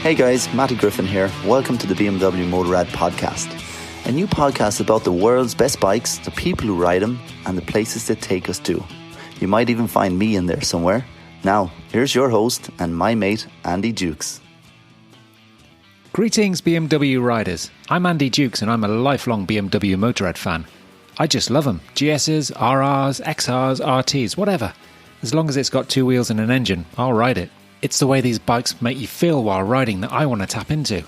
Hey guys, Matty Griffin here. Welcome to the BMW Motorrad podcast. A new podcast about the world's best bikes, the people who ride them, and the places they take us to. You might even find me in there somewhere. Now, here's your host and my mate, Andy Dukes. Greetings BMW riders. I'm Andy Dukes and I'm a lifelong BMW Motorrad fan. I just love them. GSs, RRs, XRs, RTs, whatever. As long as it's got two wheels and an engine, I'll ride it. It's the way these bikes make you feel while riding that I want to tap into.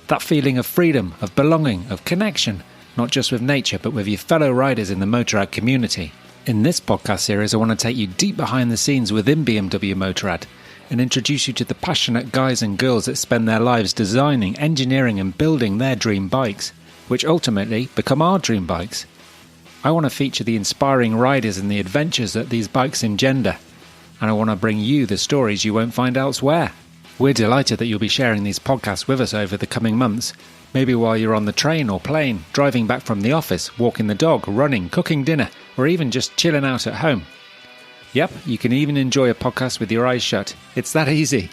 That feeling of freedom, of belonging, of connection, not just with nature but with your fellow riders in the Motorrad community. In this podcast series I want to take you deep behind the scenes within BMW Motorrad and introduce you to the passionate guys and girls that spend their lives designing, engineering and building their dream bikes, which ultimately become our dream bikes. I want to feature the inspiring riders and the adventures that these bikes engender. And I want to bring you the stories you won't find elsewhere. We're delighted that you'll be sharing these podcasts with us over the coming months. Maybe while you're on the train or plane, driving back from the office, walking the dog, running, cooking dinner, or even just chilling out at home. Yep, you can even enjoy a podcast with your eyes shut. It's that easy.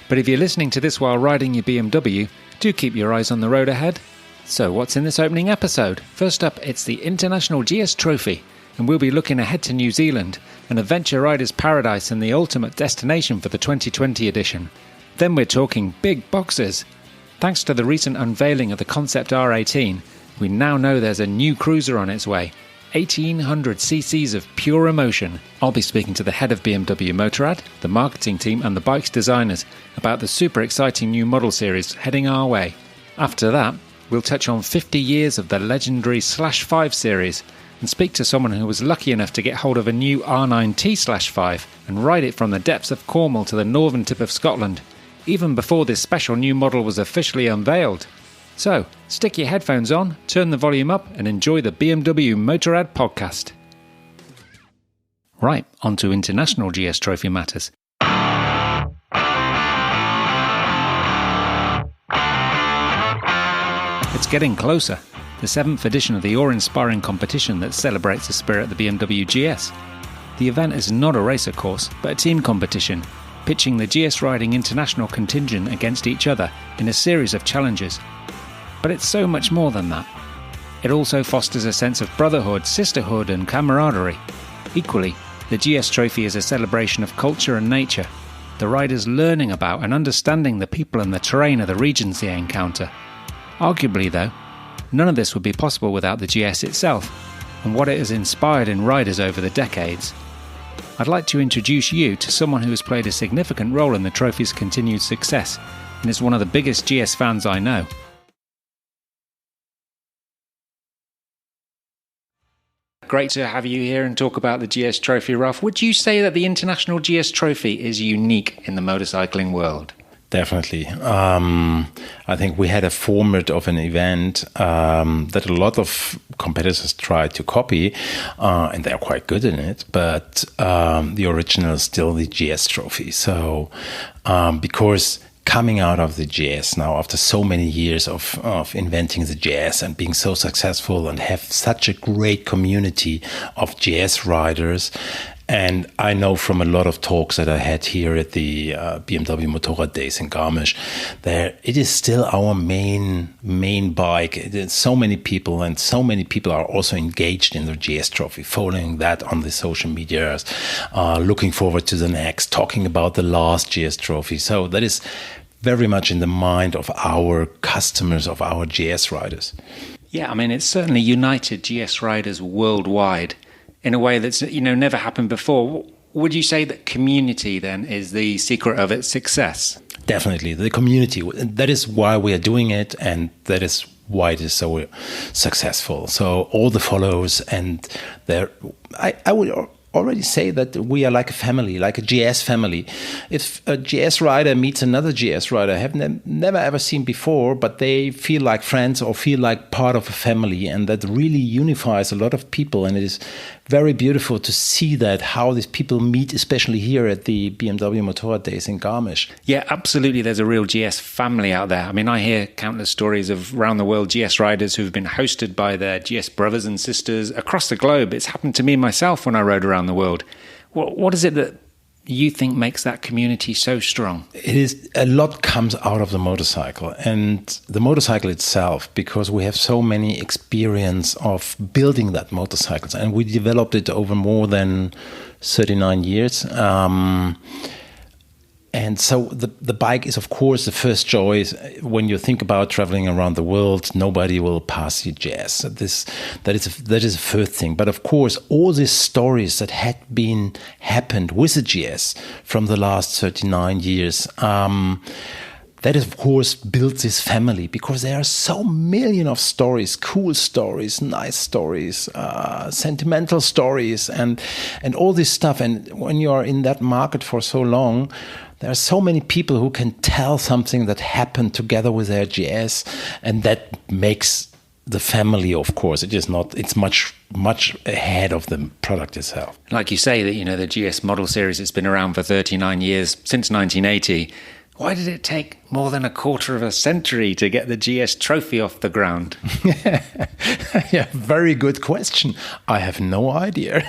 But if you're listening to this while riding your BMW, do keep your eyes on the road ahead. So what's in this opening episode? First up, it's the International GS Trophy. And we'll be looking ahead to New Zealand, an adventure rider's paradise and the ultimate destination for the 2020 edition. Then we're talking big boxes. Thanks to the recent unveiling of the Concept R18, we now know there's a new cruiser on its way. 1800 cc's of pure emotion. I'll be speaking to the head of BMW Motorrad, the marketing team and the bike's designers about the super exciting new model series heading our way. After that, we'll touch on 50 years of the legendary /5 series and speak to someone who was lucky enough to get hold of a new R9T/5 and ride it from the depths of Cornwall to the northern tip of Scotland, even before this special new model was officially unveiled. So, stick your headphones on, turn the volume up and enjoy the BMW Motorrad podcast. Right, on to International GS Trophy matters. It's getting closer. The 7th edition of the awe-inspiring competition that celebrates the spirit of the BMW GS. The event is not a race, of course, but a team competition, pitching the GS riding international contingent against each other in a series of challenges. But it's so much more than that. It also fosters a sense of brotherhood, sisterhood and camaraderie. Equally, the GS Trophy is a celebration of culture and nature, the riders learning about and understanding the people and the terrain of the regions they encounter. Arguably, though, none of this would be possible without the GS itself and what it has inspired in riders over the decades. I'd like to introduce you to someone who has played a significant role in the trophy's continued success and is one of the biggest GS fans I know. Great to have you here and talk about the GS Trophy, Ralph. Would you say that the International GS Trophy is unique in the motorcycling world? Definitely. I think we had a format of an event that a lot of competitors tried to copy, and they're quite good in it, but the original is still the GS Trophy. So, because coming out of the GS now, after so many years of inventing the GS and being so successful and have such a great community of GS riders, and I know from a lot of talks that I had here at the BMW Motorrad Days in Garmisch, that it is still our main bike. There's so many people, and so many people are also engaged in the GS Trophy, following that on the social medias, looking forward to the next, talking about the last GS Trophy. So that is very much in the mind of our customers, of our GS riders. Yeah, I mean, it's certainly united GS riders worldwide in a way that's, never happened before. Would you say that community then is the secret of its success? Definitely, the community. That is why we are doing it, and that is why it is so successful. So all the followers, and I would already say that we are like a family, like a GS family. If a GS rider meets another GS rider I have never ever seen before, but they feel like friends or feel like part of a family, and that really unifies a lot of people. And it is very beautiful to see that, how these people meet, especially here at the BMW Motorrad Days in Garmisch. Yeah, absolutely. There's a real GS family out there. I mean, I hear countless stories of around the world GS riders who've been hosted by their GS brothers and sisters across the globe. It's happened to me myself when I rode around the world. What is it that you think makes that community so strong? It is, a lot comes out of the motorcycle and the motorcycle itself, because we have so many experience of building that motorcycles, and we developed it over more than 39 years. And so the bike is, of course, the first choice. When you think about traveling around the world, nobody will pass the GS. That is a first thing. But of course, all these stories that had happened with the GS from the last 39 years, that of course built this family, because there are so million of stories, cool stories, nice stories, sentimental stories, and all this stuff. And when you are in that market for so long, there are so many people who can tell something that happened together with their GS, and that makes the family, of course. It's much ahead of the product itself. Like you say, that the GS model series has been around for 39 years, since 1980. Why did it take more than a quarter of a century to get the GS trophy off the ground? Yeah, very good question. I have no idea.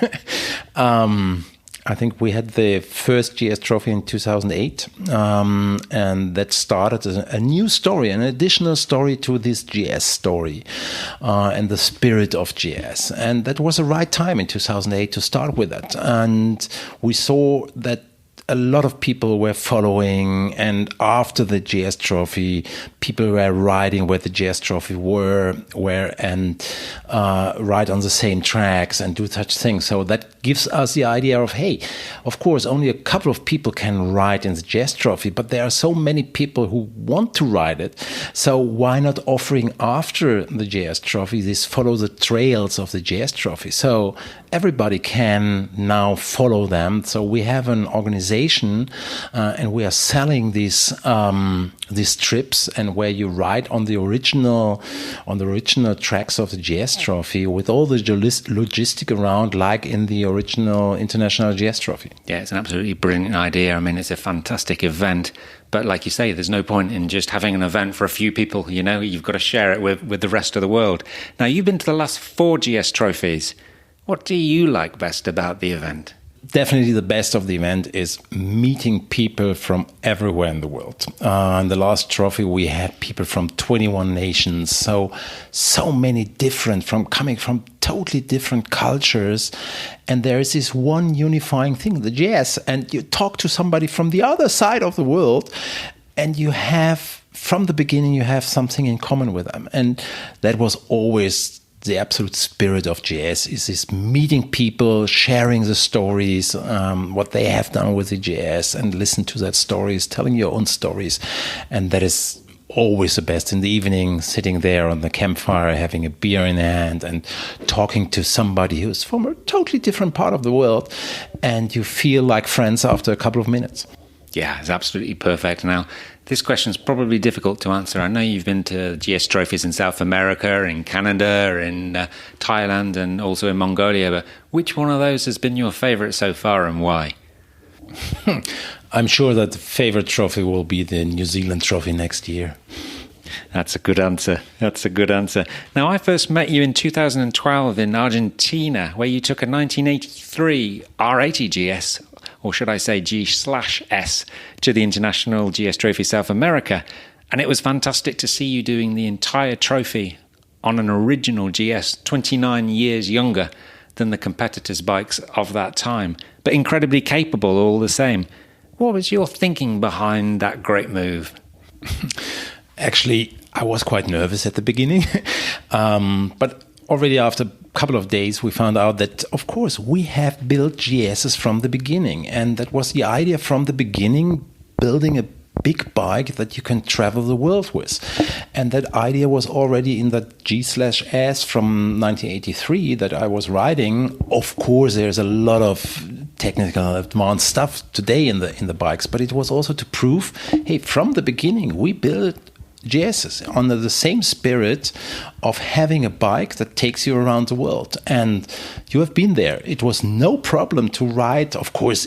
I think we had the first GS trophy in 2008, and that started as a new story, an additional story to this GS story, and the spirit of GS. And that was the right time in 2008 to start with that. And we saw that a lot of people were following, and after the GS trophy, people were riding where the GS trophy were and ride on the same tracks and do such things. So that gives us the idea of, hey, of course, only a couple of people can ride in the GS trophy, but there are so many people who want to ride it. So why not offering after the GS trophy this follow the trails of the GS trophy? So everybody can now follow them. So we have an organization, and we are selling these trips, and where you ride on the original tracks of the GS trophy with all the logistic around, like in the original international GS trophy. Yeah, it's an absolutely brilliant idea. I mean, it's a fantastic event. But like you say, there's no point in just having an event for a few people. You've got to share it with the rest of the world. Now, you've been to the last 4 GS trophies. What do you like best about the event? Definitely the best of the event is meeting people from everywhere in the world. In the last trophy, we had people from 21 nations. So many different, coming from totally different cultures. And there is this one unifying thing, the GS. And you talk to somebody from the other side of the world, and you have, from the beginning, you have something in common with them. And that was always the absolute spirit of GS, is this meeting people, sharing the stories, what they have done with the GS, and listen to that stories, telling your own stories. And that is always the best in the evening, sitting there on the campfire, having a beer in hand and talking to somebody who's from a totally different part of the world. And you feel like friends after a couple of minutes. Yeah, it's absolutely perfect. Now, this question is probably difficult to answer. I know you've been to GS trophies in South America, in Canada, in Thailand, and also in Mongolia. But which one of those has been your favorite so far, and why? I'm sure that the favorite trophy will be the New Zealand trophy next year. That's a good answer. Now, I first met you in 2012 in Argentina, where you took a 1983 R80 GS, or should I say G/S, to the International GS Trophy South America. And it was fantastic to see you doing the entire trophy on an original GS, 29 years younger than the competitors' bikes of that time, but incredibly capable all the same. What was your thinking behind that great move? Actually, I was quite nervous at the beginning, but already after a couple of days, we found out that, of course, we have built GSs from the beginning. And that was the idea from the beginning, building a big bike that you can travel the world with. And that idea was already in that G/S from 1983 that I was riding. Of course, there's a lot of technical advanced stuff today in the bikes, but it was also to prove, hey, from the beginning, we built GSs under the same spirit of having a bike that takes you around the world. And you have been there. It was no problem to ride, of course,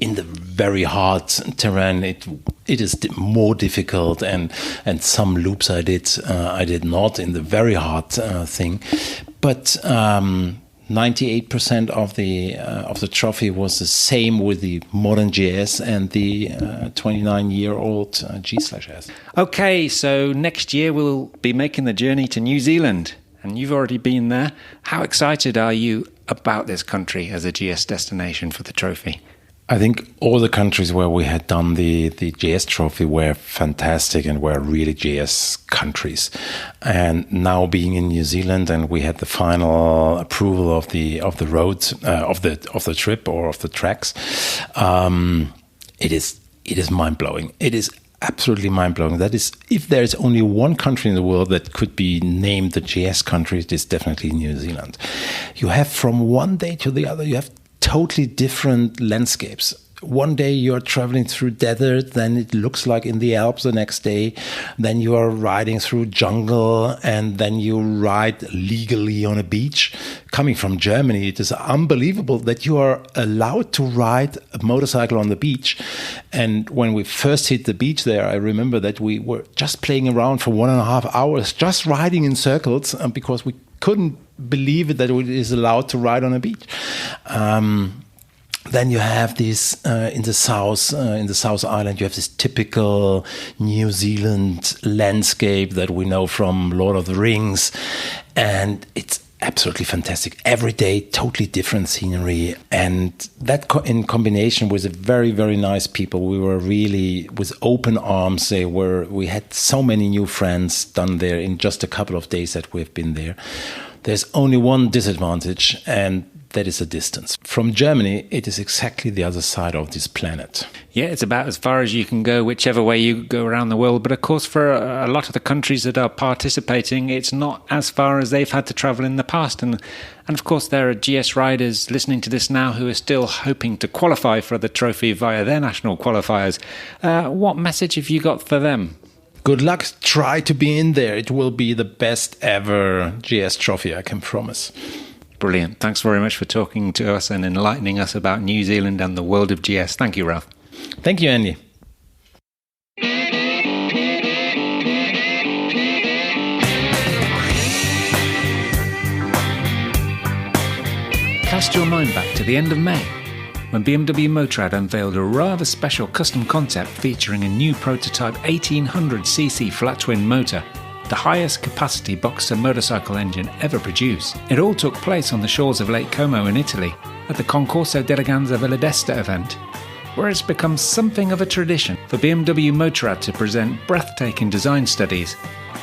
in the very hard terrain. It is more difficult, and some loops I did not in the very hard thing. But 98% of the trophy was the same with the modern GS and the 29-year-old G/S. Okay, so next year we'll be making the journey to New Zealand, and you've already been there. How excited are you about this country as a GS destination for the trophy? I think all the countries where we had done the GS trophy were fantastic and were really GS countries. And now being in New Zealand, and we had the final approval of the roads of the trip or of the tracks, it is mind blowing. It is absolutely mind blowing. That is, if there is only one country in the world that could be named the GS country, it is definitely New Zealand. You have from one day to the other, you have totally different landscapes. One day you're traveling through desert, then it looks like in the Alps the next day. Then you are riding through jungle, and then you ride legally on a beach. Coming from Germany, it is unbelievable that you are allowed to ride a motorcycle on the beach. And when we first hit the beach there, I remember that we were just playing around for 1.5 hours, just riding in circles, because we couldn't believe it that it is allowed to ride on a beach. Then you have this in the South Island. You have this typical New Zealand landscape that we know from Lord of the Rings, and it's absolutely fantastic. Every day, totally different scenery, and that in combination with a very, very nice people. We were really with open arms. We had so many new friends done there in just a couple of days that we've been there. There's only one disadvantage, and that is a distance. From Germany, it is exactly the other side of this planet. Yeah, it's about as far as you can go, whichever way you go around the world. But of course, for a lot of the countries that are participating, it's not as far as they've had to travel in the past. And of course, there are GS riders listening to this now who are still hoping to qualify for the trophy via their national qualifiers. What message have you got for them? Good luck. Try to be in there. It will be the best ever GS trophy, I can promise. Brilliant. Thanks very much for talking to us and enlightening us about New Zealand and the world of GS. Thank you, Ralph. Thank you, Andy. Cast your mind back to the end of May, when BMW Motorrad unveiled a rather special custom concept featuring a new prototype 1800cc flat-twin motor, the highest capacity boxer motorcycle engine ever produced. It all took place on the shores of Lake Como in Italy at the Concorso d'Eleganza Villa d'Este event, where it's become something of a tradition for BMW Motorrad to present breathtaking design studies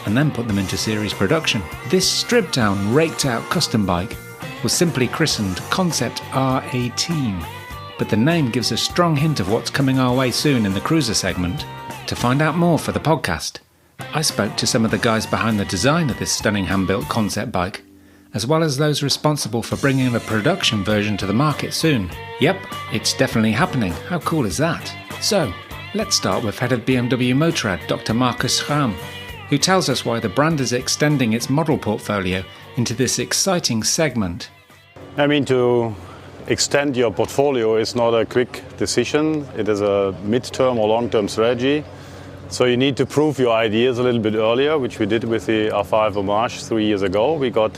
and then put them into series production. This stripped-down, raked-out custom bike was simply christened Concept R18, but the name gives a strong hint of what's coming our way soon in the cruiser segment. To find out more for the podcast, I spoke to some of the guys behind the design of this stunning hand-built concept bike, as well as those responsible for bringing a production version to the market soon. Yep, it's definitely happening. How cool is that? So, let's start with head of BMW Motorrad, Dr. Markus Schramm, who tells us why the brand is extending its model portfolio into this exciting segment. I mean, to extend your portfolio is not a quick decision. It is a mid-term or long-term strategy. So you need to prove your ideas a little bit earlier, which we did with the R5 Homage 3 years ago. We got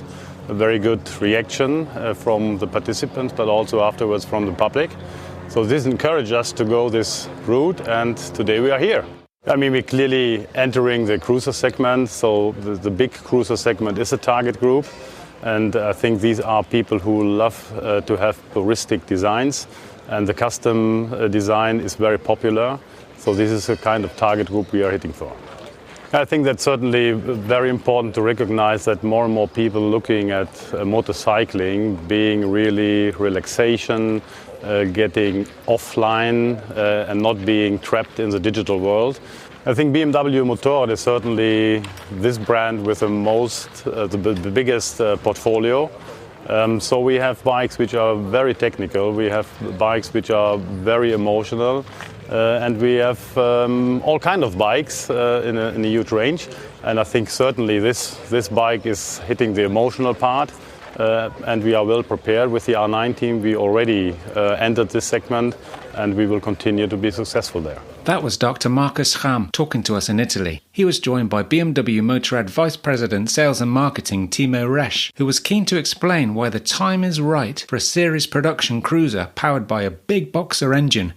a very good reaction from the participants, but also afterwards from the public. So this encouraged us to go this route, and today we are here. I mean, we're clearly entering the cruiser segment, so the big cruiser segment is a target group. And I think these are people who love to have puristic designs, and the custom design is very popular. So this is a kind of target group we are hitting for. I think that's certainly very important to recognize that more and more people looking at motorcycling being really relaxation, getting offline and not being trapped in the digital world. I think BMW Motorrad is certainly this brand with the biggest portfolio. So we have bikes which are very technical, we have bikes which are very emotional, and we have all kind of bikes in a huge range. And I think certainly this bike is hitting the emotional part, and we are well prepared with the R9 team. We already entered this segment, and we will continue to be successful there. That was Dr. Marcus Scham talking to us in Italy. He was joined by BMW Motorrad Vice President Sales and Marketing Timo Resch, who was keen to explain why the time is right for a series production cruiser powered by a big boxer engine.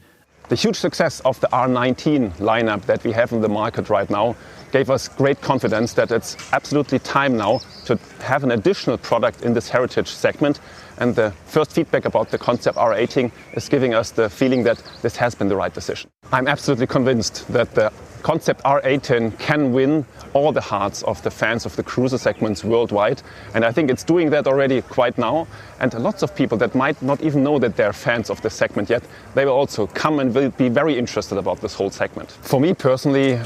The huge success of the R19 lineup that we have in the market right now gave us great confidence that it's absolutely time now to have an additional product in this heritage segment. And the first feedback about the Concept R18 is giving us the feeling that this has been the right decision. I'm absolutely convinced that the Concept R18 can win all the hearts of the fans of the cruiser segments worldwide. And I think it's doing that already quite now. And lots of people that might not even know that they're fans of the segment yet, they will also come and will be very interested about this whole segment. For me personally,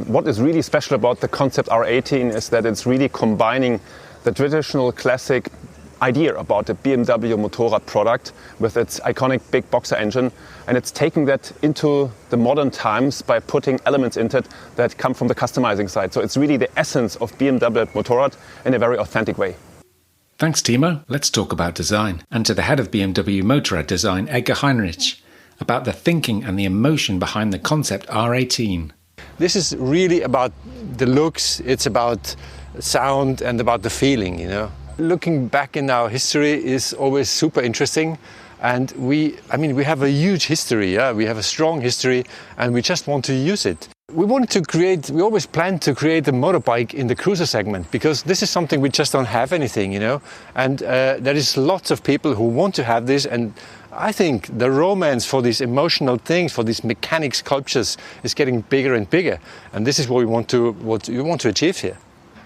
what is really special about the Concept R18 is that it's really combining the traditional classic idea about the BMW Motorrad product with its iconic big boxer engine, and it's taking that into the modern times by putting elements into it that come from the customizing side. So it's really the essence of BMW Motorrad in a very authentic way. Thanks, Timo. Let's talk about design, and to the head of BMW Motorrad Design, Edgar Heinrich, about the thinking and the emotion behind the Concept R18. This is really about the looks, it's about sound and about the feeling, you know. Looking back in our history is always super interesting, and we have a huge history, we have a strong history, and we just want to use it. We always planned to create a motorbike in the cruiser segment, because this is something we just don't have anything, you know, and there is lots of people who want to have this, and I think the romance for these emotional things, for these mechanic sculptures is getting bigger and bigger, and this is what we want to achieve here.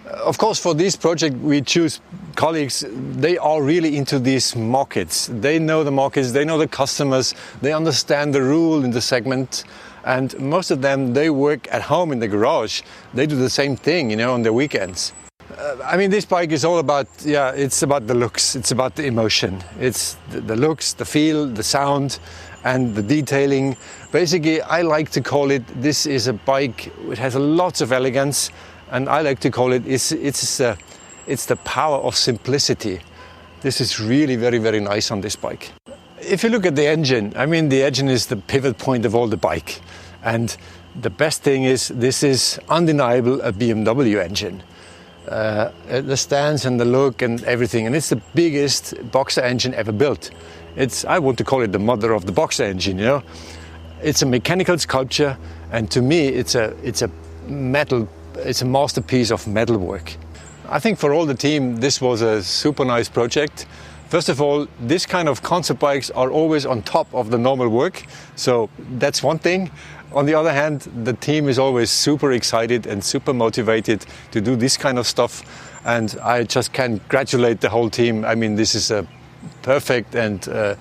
Of course, for this project, we choose colleagues. They are really into these markets. They know the markets, they know the customers, they understand the rule in the segment. And most of them, they work at home in the garage. They do the same thing, you know, on their weekends. This bike is all about, it's about the looks. It's about the emotion. It's the looks, the feel, the sound, and the detailing. Basically, I like to call it, this is a bike which has lots of elegance. And I like to call it, it's the power of simplicity. This is really very, very nice on this bike. If you look at the engine, the engine is the pivot point of all the bike. And the best thing is, this is undeniable a BMW engine. The stance and the look and everything. And it's the biggest boxer engine ever built. I want to call it the mother of the boxer engine, you know. It's a mechanical sculpture, and to me, it's a masterpiece of metalwork. I think for all the team, this was a super nice project. First of all, this kind of concept bikes are always on top of the normal work, so that's one thing. On the other hand, the team is always super excited and super motivated to do this kind of stuff, and I just congratulate the whole team. This is a perfect and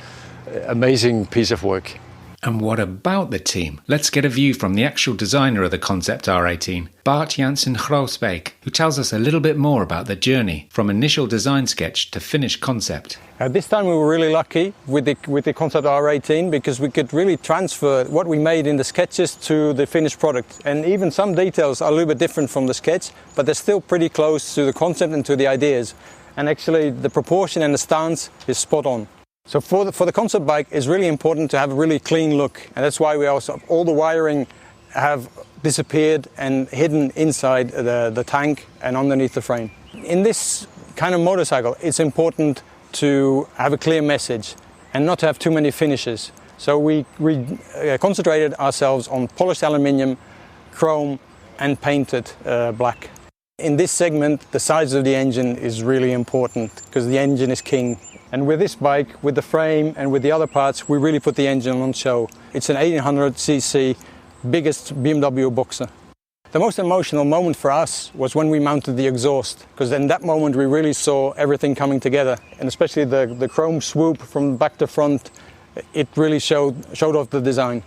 amazing piece of work. And what about the team? Let's get a view from the actual designer of the Concept R18, Bart Janssen Groesbeek, who tells us a little bit more about the journey from initial design sketch to finished concept. This time we were really lucky with the Concept R18, because we could really transfer what we made in the sketches to the finished product. And even some details are a little bit different from the sketch, but they're still pretty close to the concept and to the ideas. And actually the proportion and the stance is spot on. So for the concept bike, it's really important to have a really clean look, and that's why we also, all the wiring have disappeared and hidden inside the tank and underneath the frame. In this kind of motorcycle, it's important to have a clear message and not to have too many finishes. So we concentrated ourselves on polished aluminium, chrome and painted black. In this segment, the size of the engine is really important, because the engine is king. And with this bike, with the frame and with the other parts, we really put the engine on show. It's an 1800cc, biggest BMW boxer. The most emotional moment for us was when we mounted the exhaust, because in that moment we really saw everything coming together, and especially the chrome swoop from back to front, it really showed off the design.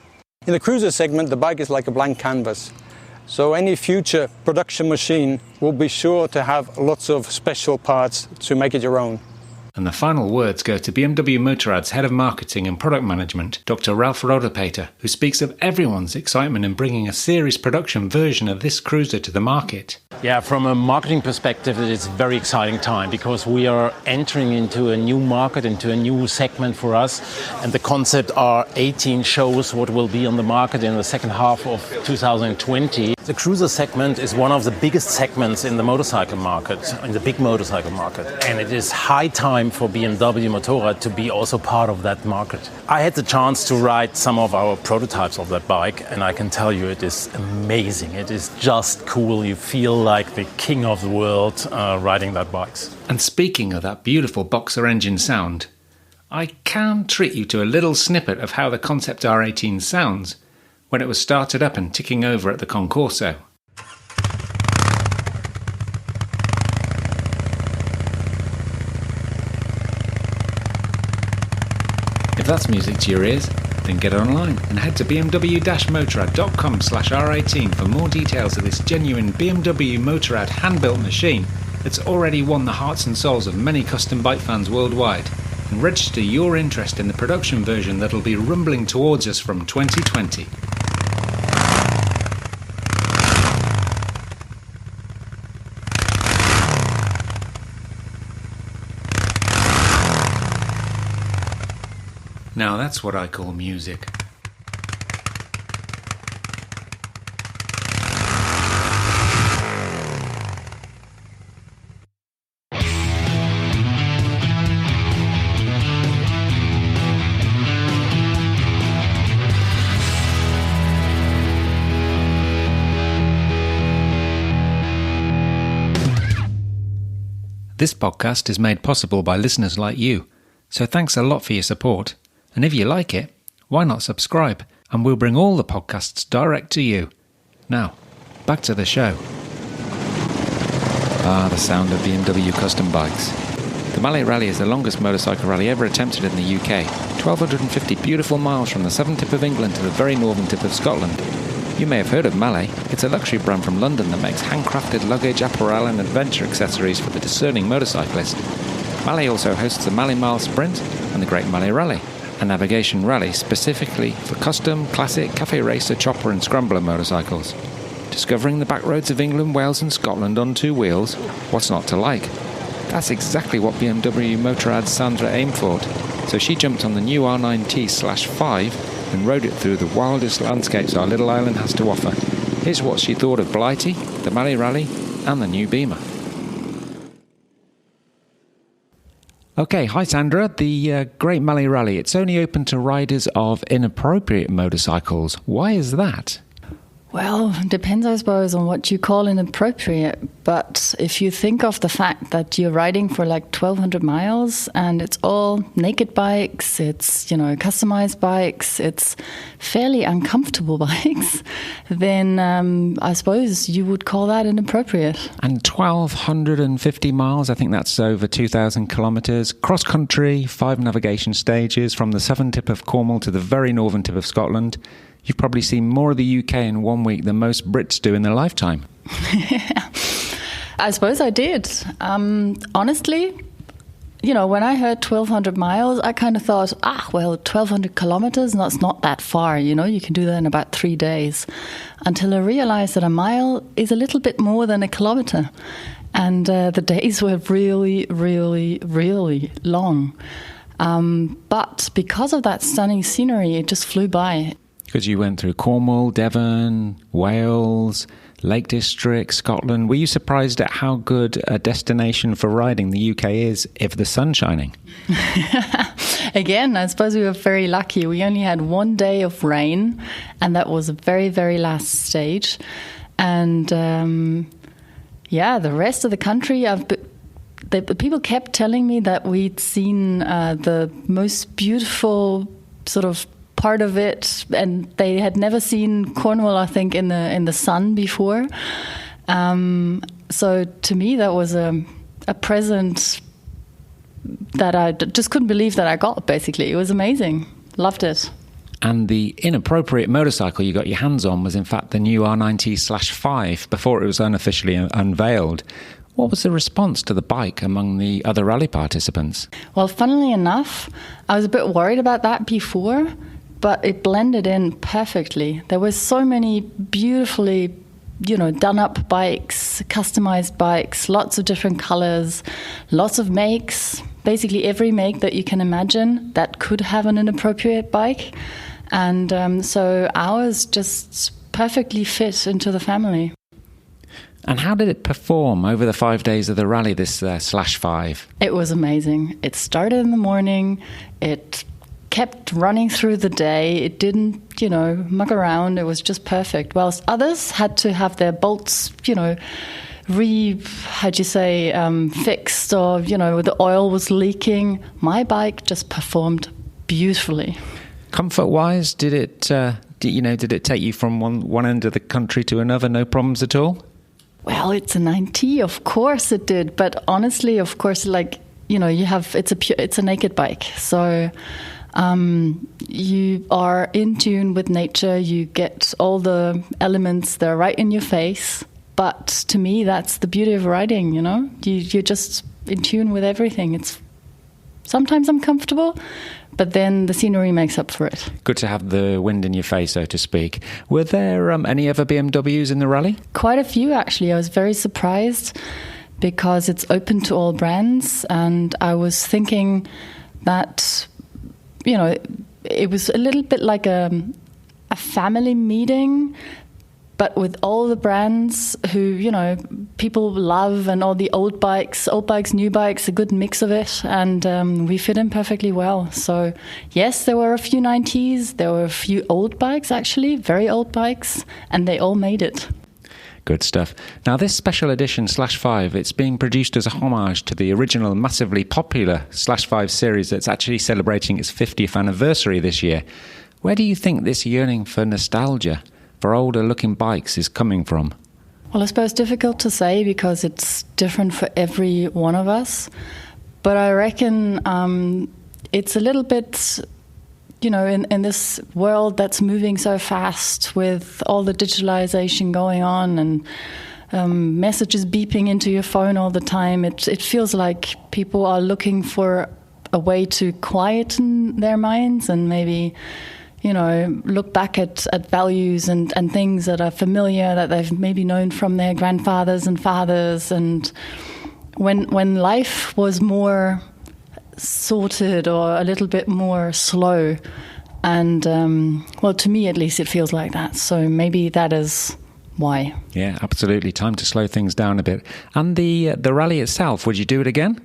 In the cruiser segment, the bike is like a blank canvas. So any future production machine will be sure to have lots of special parts to make it your own. And the final words go to BMW Motorrad's Head of Marketing and Product Management, Dr. Ralf Rodepeter, who speaks of everyone's excitement in bringing a series production version of this cruiser to the market. Yeah, from a marketing perspective, it is a very exciting time because we are entering into a new market, into a new segment for us. And the concept R18 shows what will be on the market in the second half of 2020. The cruiser segment is one of the biggest segments in the motorcycle market, in the big motorcycle market. And it is high time for BMW Motorrad to be also part of that market. I had the chance to ride some of our prototypes of that bike, and I can tell you it is amazing. It is just cool. You feel like the king of the world riding that bikes. And speaking of that beautiful boxer engine sound, I can treat you to a little snippet of how the concept R18 sounds when it was started up and ticking over at the Concorso. If that's music to your ears, then get online and head to bmw-motorrad.com/R18 for more details of this genuine BMW Motorrad hand-built machine that's already won the hearts and souls of many custom bike fans worldwide, and register your interest in the production version that'll be rumbling towards us from 2020. Now that's what I call music. This podcast is made possible by listeners like you, so thanks a lot for your support. And if you like it, why not subscribe? And we'll bring all the podcasts direct to you. Now, back to the show. Ah, the sound of BMW custom bikes. The Mallet Rally is the longest motorcycle rally ever attempted in the UK. 1,250 beautiful miles from the southern tip of England to the very northern tip of Scotland. You may have heard of Mallet. It's a luxury brand from London that makes handcrafted luggage, apparel and adventure accessories for the discerning motorcyclist. Mallet also hosts the Mallet Mile Sprint and the Great Mallet Rally, a navigation rally specifically for custom, classic, cafe racer, chopper and scrambler motorcycles. Discovering the back roads of England, Wales and Scotland on two wheels, what's not to like? That's exactly what BMW Motorrad's Sandra aimed for. So she jumped on the new R9T/5 and rode it through the wildest landscapes our little island has to offer. Here's what she thought of Blighty, the Mallet Rally and the new Beamer. Okay, hi Sandra. The Great Mallet Rally, it's only open to riders of inappropriate motorcycles. Why is that? Well, depends, I suppose, on what you call inappropriate. But if you think of the fact that you're riding for like 1,200 miles and it's all naked bikes, it's, customized bikes, it's fairly uncomfortable bikes, then I suppose you would call that inappropriate. And 1,250 miles, I think that's over 2,000 kilometres, cross-country, 5 navigation stages from the southern tip of Cornwall to the very northern tip of Scotland. You've probably seen more of the UK in 1 week than most Brits do in their lifetime. I suppose I did. Honestly, when I heard 1,200 miles, I kind of thought, 1,200 kilometers, that's not that far. You can do that in about 3 days. Until I realized that a mile is a little bit more than a kilometer. And the days were really, really, really long. But because of that stunning scenery, it just flew by. Because you went through Cornwall, Devon, Wales, Lake District, Scotland. Were you surprised at how good a destination for riding the UK is if the sun's shining? Again, I suppose we were very lucky. We only had 1 day of rain, and that was the very, very last stage. And the rest of the country, people kept telling me that we'd seen the most beautiful sort of part of it, and they had never seen Cornwall, I think, in the sun before. So to me, that was a present that I just couldn't believe that I got, basically. It was amazing. Loved it. And the inappropriate motorcycle you got your hands on was, in fact, the new R9T/5 before it was unofficially unveiled. What was the response to the bike among the other rally participants? Well, funnily enough, I was a bit worried about that before, but it blended in perfectly. There were so many beautifully done up bikes, customized bikes, lots of different colors, lots of makes, basically every make that you can imagine that could have an inappropriate bike. And so ours just perfectly fit into the family. And how did it perform over the 5 days of the rally, this /5? It was amazing. It started in the morning. It kept running through the day. It didn't, mug around. It was just perfect. Whilst others had to have their bolts, fixed, or, the oil was leaking. My bike just performed beautifully. Comfort-wise, did it take you from one end of the country to another, no problems at all? Well, it's a nineT, of course it did. But honestly, of course, it's a naked bike. So you are in tune with nature. You get all the elements, they're right in your face. But to me, that's the beauty of riding, You're just in tune with everything. Sometimes uncomfortable, but then the scenery makes up for it. Good to have the wind in your face, so to speak. Were there any other BMWs in the rally? Quite a few, actually. I was very surprised because it's open to all brands. And I was thinking that, it was a little bit like a family meeting, but with all the brands who, people love, and all the old bikes, new bikes, a good mix of it. And we fit in perfectly well. So, yes, there were a few nineTs. There were a few old bikes, actually, very old bikes, and they all made it. Good stuff. Now, this special edition /5, it's being produced as a homage to the original massively popular /5 series that's actually celebrating its 50th anniversary this year. Where do you think this yearning for nostalgia for older-looking bikes is coming from? Well, I suppose difficult to say because it's different for every one of us. But I reckon it's a little bit, in this world that's moving so fast with all the digitalization going on and messages beeping into your phone all the time, it feels like people are looking for a way to quieten their minds and maybe look back at values and things that are familiar, that they've maybe known from their grandfathers and fathers. And when life was more sorted or a little bit more slow, and to me at least it feels like that. So maybe that is why. Yeah, absolutely. Time to slow things down a bit. And the rally itself, would you do it again?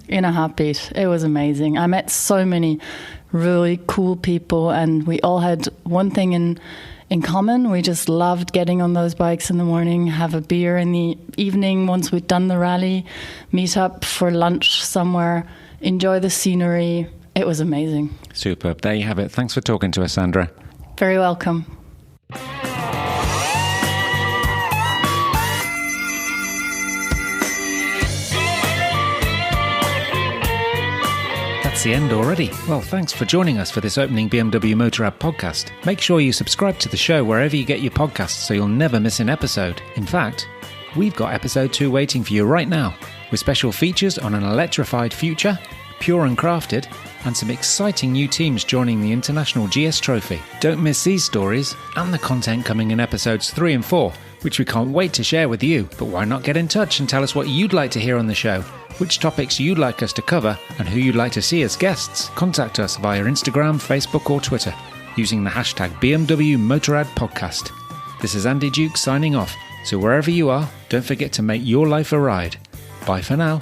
In a heartbeat. It was amazing. I met so many really cool people, and we all had one thing in common. We just loved getting on those bikes in the morning, have a beer in the evening once we'd done the rally, meet up for lunch somewhere, enjoy the scenery. It was amazing. Superb. There you have it. Thanks for talking to us, Sandra. Very welcome. That's the end already. Well, thanks for joining us for this opening BMW Motorrad podcast. Make sure you subscribe to the show wherever you get your podcasts so you'll never miss an episode. In fact, we've got episode 2 waiting for you right now, with special features on an electrified future, pure and crafted, and some exciting new teams joining the International GS Trophy. Don't miss these stories and the content coming in episodes 3 and 4, which we can't wait to share with you. But why not get in touch and tell us what you'd like to hear on the show, which topics you'd like us to cover, and who you'd like to see as guests? Contact us via Instagram, Facebook or Twitter using the hashtag BMW Motorrad Podcast. This is Andy Duke signing off. So wherever you are, don't forget to make your life a ride. Bye for now.